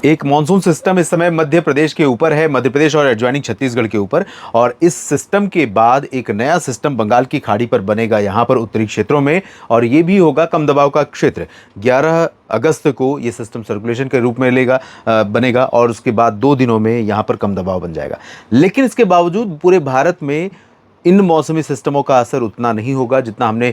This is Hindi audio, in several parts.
एक मॉनसून सिस्टम इस समय मध्य प्रदेश के ऊपर है, मध्य प्रदेश और एडजॉइनिंग छत्तीसगढ़ के ऊपर। और इस सिस्टम के बाद एक नया सिस्टम बंगाल की खाड़ी पर बनेगा, यहाँ पर उत्तरी क्षेत्रों में, और ये भी होगा कम दबाव का क्षेत्र। 11 अगस्त को ये सिस्टम सर्कुलेशन के रूप में बनेगा और उसके बाद 2 दिनों में यहाँ पर कम दबाव बन जाएगा। लेकिन इसके बावजूद पूरे भारत में इन मौसमी सिस्टमों का असर उतना नहीं होगा जितना हमने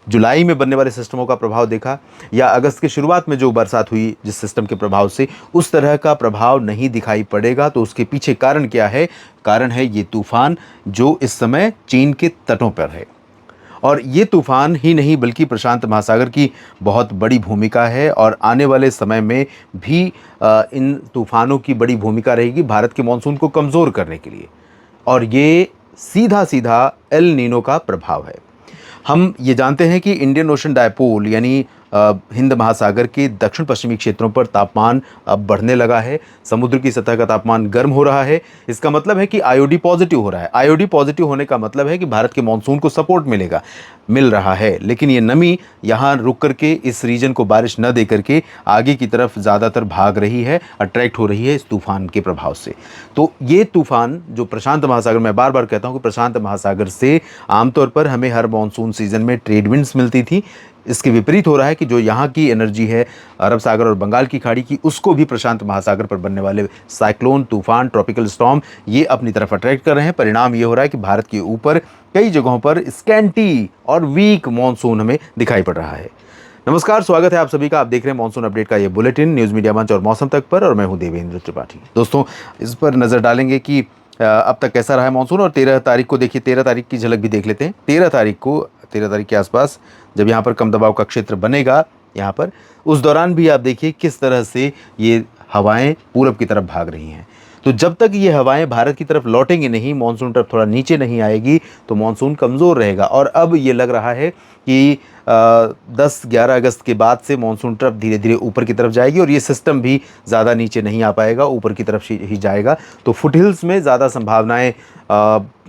जुलाई में बनने वाले सिस्टमों का प्रभाव देखा, या अगस्त की शुरुआत में जो बरसात हुई जिस सिस्टम के प्रभाव से, उस तरह का प्रभाव नहीं दिखाई पड़ेगा। तो उसके पीछे कारण क्या है? कारण है ये तूफान जो इस समय चीन के तटों पर है। और ये तूफान ही नहीं बल्कि प्रशांत महासागर की बहुत बड़ी भूमिका है, और आने वाले समय में भी इन तूफानों की बड़ी भूमिका रहेगी भारत के मानसून को कमज़ोर करने के लिए। और ये सीधा सीधा एल नीनो का प्रभाव है। हम ये जानते हैं कि इंडियन ओशन डायपोल यानी हिंद महासागर के दक्षिण पश्चिमी क्षेत्रों पर तापमान अब बढ़ने लगा है। समुद्र की सतह का तापमान गर्म हो रहा है। इसका मतलब है कि आईओडी पॉजिटिव हो रहा है। आईओडी पॉजिटिव होने का मतलब है कि भारत के मानसून को सपोर्ट मिल रहा है। लेकिन ये नमी यहाँ रुक करके इस रीजन को बारिश न दे करके आगे की तरफ ज़्यादातर भाग रही है, अट्रैक्ट हो रही है इस तूफान के प्रभाव से। तो ये तूफान जो प्रशांत महासागर, मैं बार बार कहता हूँ कि प्रशांत महासागर से आमतौर पर हमें हर मानसून सीजन में ट्रेड विंड्स मिलती थी। इसके विपरीत हो रहा है कि जो यहाँ की एनर्जी है अरब सागर और बंगाल की खाड़ी की, उसको भी प्रशांत महासागर पर बनने वाले साइक्लोन, तूफान, ट्रॉपिकल स्टॉर्म ये अपनी तरफ अट्रैक्ट कर रहे हैं। परिणाम ये हो रहा है कि भारत के ऊपर कई जगहों पर स्कैंटी और वीक मॉनसून हमें दिखाई पड़ रहा है। नमस्कार, स्वागत है आप सभी का। आप देख रहे हैं मॉनसून अपडेट का ये बुलेटिन न्यूज़ मीडिया मंच और मौसम तक पर, और मैं हूं देवेंद्र त्रिपाठी। दोस्तों, इस पर नज़र डालेंगे कि अब तक कैसा रहा है मानसून, और 13 तारीख को देखिए, 13 तारीख की झलक भी देख लेते हैं। 13 तारीख के आसपास जब यहाँ पर कम दबाव का क्षेत्र बनेगा यहाँ पर, उस दौरान भी आप देखिए किस तरह से ये हवाएं पूरब की तरफ भाग रही हैं। तो जब तक ये हवाएं भारत की तरफ लौटेंगी नहीं, मानसून तरफ थोड़ा नीचे नहीं आएगी, तो मानसून कमज़ोर रहेगा। और अब ये लग रहा है कि 10-11 अगस्त के बाद से मानसून तरफ धीरे धीरे ऊपर की तरफ जाएगी, और ये सिस्टम भी ज़्यादा नीचे नहीं आ पाएगा, ऊपर की तरफ ही जाएगा। तो फुट हिल्स में ज़्यादा संभावनाएं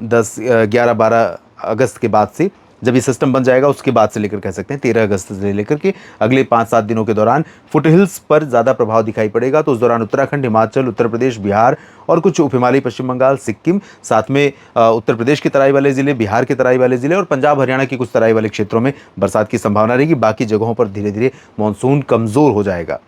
10, 11, 12 अगस्त के बाद से, जब ये सिस्टम बन जाएगा उसके बाद से लेकर कह सकते हैं 13 अगस्त से लेकर के अगले 5-7 दिनों के दौरान फुट हिल्स पर ज़्यादा प्रभाव दिखाई पड़ेगा। तो उस दौरान उत्तराखंड, हिमाचल, उत्तर प्रदेश, बिहार और कुछ उप हिमालयी पश्चिम बंगाल, सिक्किम, साथ में उत्तर प्रदेश के तराई वाले ज़िले, बिहार के तराई वाले ज़िले और पंजाब हरियाणा के कुछ तराई वाले क्षेत्रों में बरसात की संभावना रहेगी। बाकी जगहों पर धीरे धीरे मानसून कमज़ोर हो जाएगा,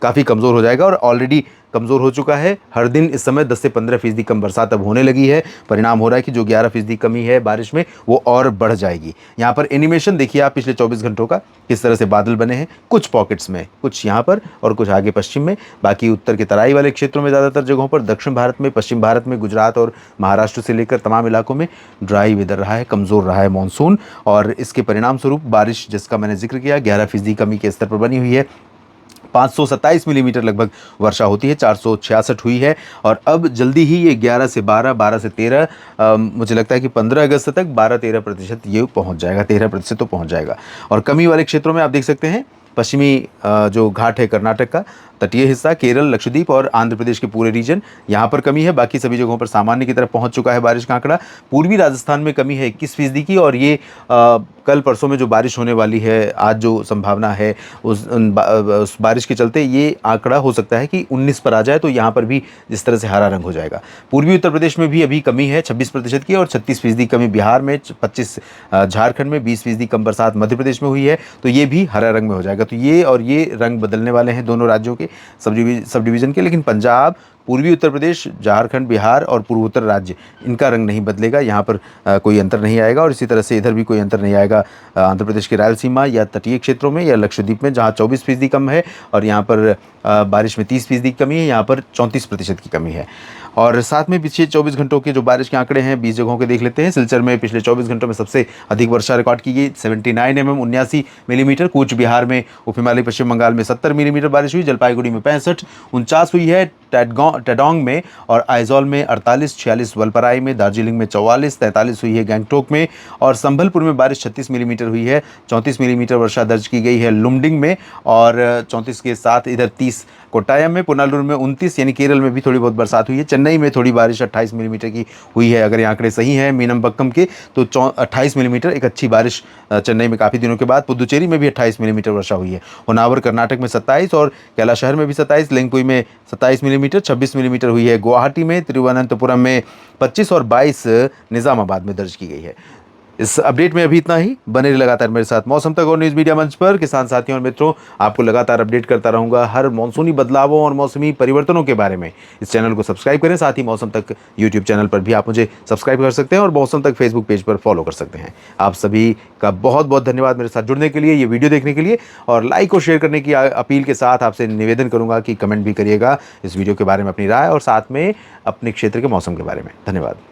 काफ़ी कमज़ोर हो जाएगा, और ऑलरेडी कमज़ोर हो चुका है। हर दिन इस समय 10 से 15% कम बरसात अब होने लगी है। परिणाम हो रहा है कि जो 11% कमी है बारिश में, वो और बढ़ जाएगी। यहाँ पर एनिमेशन देखिए आप पिछले 24 घंटों का, किस तरह से बादल बने हैं, कुछ पॉकेट्स में, कुछ यहाँ पर और कुछ आगे पश्चिम में। बाकी उत्तर के तराई वाले क्षेत्रों में ज़्यादातर जगहों पर, दक्षिण भारत में, पश्चिम भारत में, गुजरात और महाराष्ट्र से लेकर तमाम इलाकों में ड्राई वेदर रहा है, कमज़ोर रहा है मानसून। और इसके परिणाम स्वरूप बारिश, जिसका मैंने जिक्र किया, 11% कमी के स्तर पर बनी हुई है। 527 मिलीमीटर लगभग वर्षा होती है, 466 हुई है। और अब जल्दी ही ये 11 से 12, 12 से 13, मुझे लगता है कि 15 अगस्त तक 12-13% ये पहुंच जाएगा, 13% तो पहुंच जाएगा। और कमी वाले क्षेत्रों में आप देख सकते हैं, पश्चिमी जो घाट है कर्नाटक का, तटीय हिस्सा, केरल, लक्षद्वीप और आंध्र प्रदेश के पूरे रीजन, यहाँ पर कमी है। बाकी सभी जगहों पर सामान्य की तरफ पहुँच चुका है बारिश का आंकड़ा। पूर्वी राजस्थान में कमी है 21% की, और ये कल परसों में जो बारिश होने वाली है, आज जो संभावना है उस बारिश के चलते ये आंकड़ा हो सकता है कि 19 पर आ जाए। तो यहाँ पर भी जिस तरह से हरा रंग हो जाएगा। पूर्वी उत्तर प्रदेश में भी अभी कमी है 26% की, और 36% कमी बिहार में, 25 झारखंड में, 20% कम बरसात मध्य प्रदेश में हुई है। तो ये भी हरा रंग में हो जाएगा। तो ये और ये रंग बदलने वाले हैं दोनों राज्यों के, सब डिवीज़न के। लेकिन पंजाब, पूर्वी उत्तर प्रदेश, झारखंड, बिहार और पूर्वोत्तर राज्य, इनका रंग नहीं बदलेगा, यहाँ पर कोई अंतर नहीं आएगा। और इसी तरह से इधर भी कोई अंतर नहीं आएगा आंध्र प्रदेश के रायलसीमा या तटीय क्षेत्रों में या लक्षद्वीप में, जहाँ 24% कम है, और यहाँ पर बारिश में 30% की कमी है, यहाँ पर 34% की कमी है। और साथ में पिछले 24 घंटों के जो बारिश के आंकड़े हैं 20 जगहों के देख लेते हैं। सिलचर में पिछले 24 घंटों में सबसे अधिक वर्षा रिकॉर्ड की गई, 79 mm 79 मिलीमीटर। कूच बिहार में, उप हिमालय पश्चिम बंगाल में 70 मिलीमीटर बारिश हुई। जलपाईगुड़ी में 65, 49 हुई है। टेडोंग में और आइजॉल में 48, 46 वलपराई में, दार्जिलिंग में 44, 43 हुई है गैंगटोक में, और संबलपुर में बारिश 36 मिलीमीटर हुई है। 34 मिलीमीटर वर्षा दर्ज की गई है लुमडिंग में, और 34 के साथ इधर 30 कोट्टायम में, पुनालुर में 29, यानी केरल में भी थोड़ी बहुत बरसात हुई है। चेन्नई में थोड़ी बारिश 28 मिलीमीटर की हुई है। अगर ये आंकड़े सही हैं मीनमबक्कम के तो 28 मिलीमीटर एक अच्छी बारिश चेन्नई में काफ़ी दिनों के बाद। पुदुचेरी में भी 28 मिलीमीटर वर्षा हुई है। होनावर कर्नाटक में 27 और कैलाशहर में भी 27, लिंगपुई में 27 मिलीमीटर, 26 मिलीमीटर हुई है गुवाहाटी में, तिरुवनंतपुरम में 25 और 22 निज़ामाबाद में दर्ज की गई है। इस अपडेट में अभी इतना ही। बने रहिए लगातार मेरे साथ मौसम तक और न्यूज़ मीडिया मंच पर। किसान साथियों और मित्रों, आपको लगातार अपडेट करता रहूंगा हर मॉनसूनी बदलावों और मौसमी परिवर्तनों के बारे में। इस चैनल को सब्सक्राइब करें। साथ ही मौसम तक यूट्यूब चैनल पर भी आप मुझे सब्सक्राइब कर सकते हैं और मौसम तक फेसबुक पेज पर फॉलो कर सकते हैं। आप सभी का बहुत बहुत धन्यवाद मेरे साथ जुड़ने के लिए, ये वीडियो देखने के लिए, और लाइक और शेयर करने की अपील के साथ आपसे निवेदन करूंगा कि कमेंट भी करिएगा इस वीडियो के बारे में अपनी राय और साथ में अपने क्षेत्र के मौसम के बारे में। धन्यवाद।